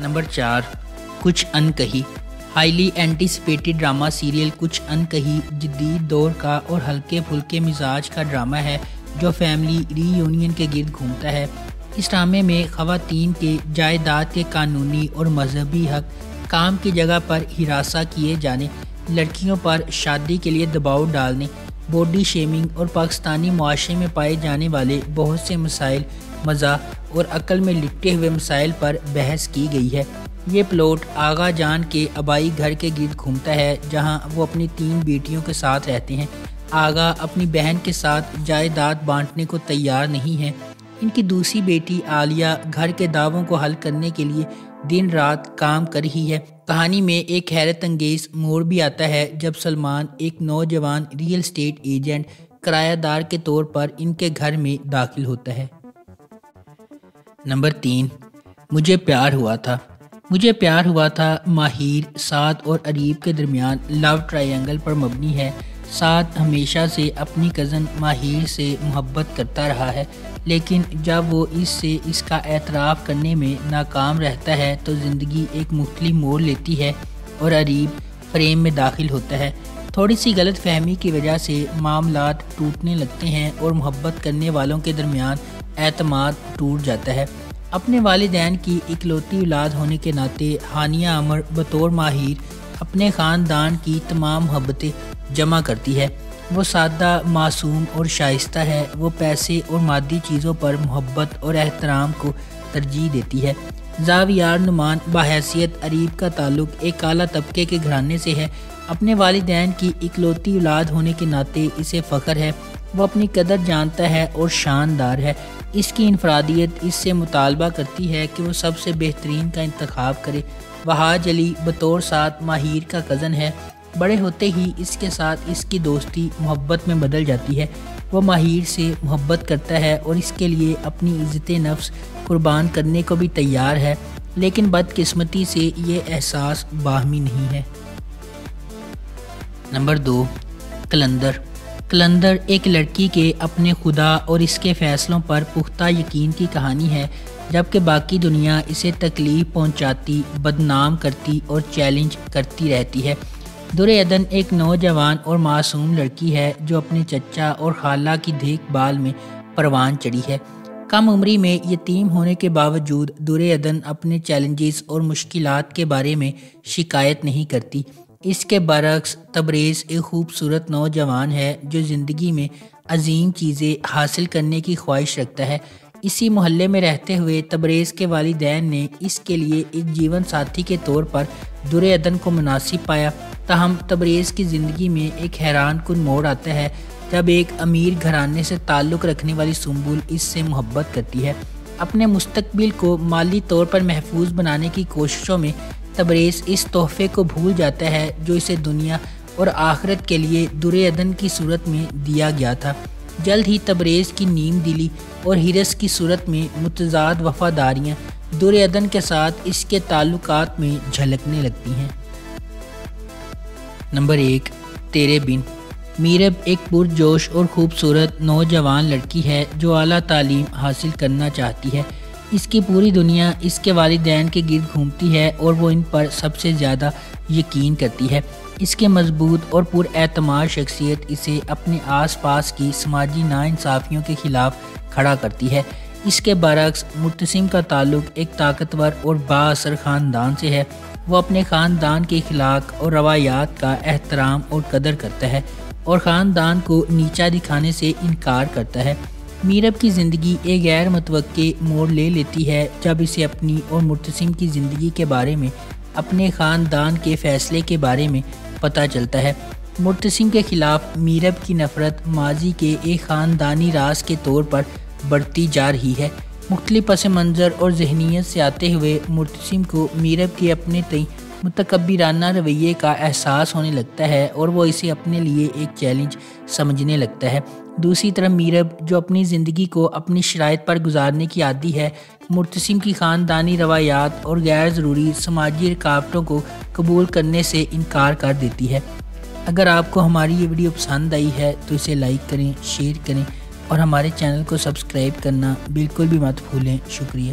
Number 4، کچھ انکہی۔ Highly anticipated drama serial کچھ انکہی جدید دور کا اور ہلکے پھلکے مزاج کا ڈرامہ ہے جو فیملی ری یونین کے گرد گھومتا ہے۔ اس ڈرامے میں خواتین کے جائیداد کے قانونی اور مذہبی حق، کام کی جگہ پر ہراساں کیے جانے، لڑکیوں پر شادی کے لیے دباؤ ڈالنے، باڈی شیمنگ اور پاکستانی معاشرے میں پائے جانے والے بہت سے مسائل، مزاح اور عقل میں لپٹے ہوئے مسائل پر بحث کی گئی ہے۔ یہ پلاٹ آغا جان کے آبائی گھر کے گرد گھومتا ہے جہاں وہ اپنی 3 بیٹیوں کے ساتھ رہتے ہیں۔ آغا اپنی بہن کے ساتھ جائیداد بانٹنے کو تیار نہیں ہے۔ ان کی دوسری بیٹی عالیہ گھر کے دعووں کو حل کرنے کے لیے دن رات کام کر رہی ہے۔ کہانی میں ایک حیرت انگیز موڑ بھی آتا ہے جب سلمان، ایک نوجوان ریئل اسٹیٹ ایجنٹ، کرایہ دار کے طور پر ان کے گھر میں داخل ہوتا ہے۔ نمبر 3، مجھے پیار ہوا تھا۔ مجھے پیار ہوا تھا ماہر، سعد اور اریب کے درمیان لو ٹرائنگل پر مبنی ہے۔ سعد ہمیشہ سے اپنی کزن ماہر سے محبت کرتا رہا ہے، لیکن جب وہ اس کا اعتراف کرنے میں ناکام رہتا ہے تو زندگی ایک مختلف موڑ لیتی ہے اور اریب فریم میں داخل ہوتا ہے۔ تھوڑی سی غلط فہمی کی وجہ سے معاملات ٹوٹنے لگتے ہیں اور محبت کرنے والوں کے درمیان اعتماد ٹوٹ جاتا ہے۔ اپنے والدین کی اکلوتی اولاد ہونے کے ناطے ہانیہ عمر بطور ماہر اپنے خاندان کی تمام محبتیں جمع کرتی ہے۔ وہ سادہ، معصوم اور شائستہ ہے۔ وہ پیسے اور مادی چیزوں پر محبت اور احترام کو ترجیح دیتی ہے۔ زاویار نعمان بحیثیت اریب کا تعلق ایک اعلیٰ طبقے کے گھرانے سے ہے۔ اپنے والدین کی اکلوتی اولاد ہونے کے ناطے اسے فخر ہے۔ وہ اپنی قدر جانتا ہے اور شاندار ہے۔ اس کی انفرادیت اس سے مطالبہ کرتی ہے کہ وہ سب سے بہترین کا انتخاب کرے۔ وہاج علی بطور سعد ماہر کا کزن ہے۔ بڑے ہوتے ہی اس کے ساتھ اس کی دوستی محبت میں بدل جاتی ہے۔ وہ ماہر سے محبت کرتا ہے اور اس کے لیے اپنی عزت نفس قربان کرنے کو بھی تیار ہے، لیکن بدقسمتی سے یہ احساس باہمی نہیں ہے۔ نمبر 2، کلندر۔ کلندر ایک لڑکی کے اپنے خدا اور اس کے فیصلوں پر پختہ یقین کی کہانی ہے، جبکہ باقی دنیا اسے تکلیف پہنچاتی، بدنام کرتی اور چیلنج کرتی رہتی ہے۔ درعدن ایک نوجوان اور معصوم لڑکی ہے جو اپنے چچا اور خالہ کی دیکھ بھال میں پروان چڑھی ہے۔ کم عمری میں یتیم ہونے کے باوجود درعدن اپنے چیلنجز اور مشکلات کے بارے میں شکایت نہیں کرتی۔ اس کے برعکس تبریز ایک خوبصورت نوجوان ہے جو زندگی میں عظیم چیزیں حاصل کرنے کی خواہش رکھتا ہے۔ اسی محلے میں رہتے ہوئے تبریز کے والدین نے اس کے لیے ایک جیون ساتھی کے طور پر درعدن کو مناسب پایا۔ تاہم تبریز کی زندگی میں ایک حیران کن موڑ آتا ہے جب ایک امیر گھرانے سے تعلق رکھنے والی سنبل اس سے محبت کرتی ہے۔ اپنے مستقبل کو مالی طور پر محفوظ بنانے کی کوششوں میں تبریز اس تحفے کو بھول جاتا ہے جو اسے دنیا اور آخرت کے لیے درعدن کی صورت میں دیا گیا تھا۔ جلد ہی تبریز کی نیم دلی اور ہرس کی صورت میں متضاد وفاداریاں درعدن کے ساتھ اس کے تعلقات میں جھلکنے لگتی ہیں۔ نمبر 1، تیرے بن۔ میرب ایک پرجوش اور خوبصورت نوجوان لڑکی ہے جو اعلیٰ تعلیم حاصل کرنا چاہتی ہے۔ اس کی پوری دنیا اس کے والدین کے گرد گھومتی ہے اور وہ ان پر سب سے زیادہ یقین کرتی ہے۔ اس کے مضبوط اور پر اعتماد شخصیت اسے اپنے آس پاس کی سماجی ناانصافیوں کے خلاف کھڑا کرتی ہے۔ اس کے برعکس مرتسم کا تعلق ایک طاقتور اور بااثر خاندان سے ہے۔ وہ اپنے خاندان کے اخلاق اور روایات کا احترام اور قدر کرتا ہے اور خاندان کو نیچا دکھانے سے انکار کرتا ہے۔ میرب کی زندگی ایک غیر متوقع موڑ لے لیتی ہے جب اسے اپنی اور مرتسم کی زندگی کے بارے میں، اپنے خاندان کے فیصلے کے بارے میں پتہ چلتا ہے۔ مرتسم کے خلاف میرب کی نفرت ماضی کے ایک خاندانی راز کے طور پر بڑھتی جا رہی ہے۔ مختلف پس منظر اور ذہنیت سے آتے ہوئے مرتسم کو میرب کے اپنے تئیں متکبرانہ رویے کا احساس ہونے لگتا ہے اور وہ اسے اپنے لیے ایک چیلنج سمجھنے لگتا ہے۔ دوسری طرف میرب جو اپنی زندگی کو اپنی شرائط پر گزارنے کی عادی ہے، مرتسم کی خاندانی روایات اور غیر ضروری سماجی رکاوٹوں کو قبول کرنے سے انکار کر دیتی ہے۔ اگر آپ کو ہماری یہ ویڈیو پسند آئی ہے تو اسے لائک کریں، شیئر کریں اور ہمارے چینل کو سبسکرائب کرنا بالکل بھی مت بھولیں۔ شکریہ۔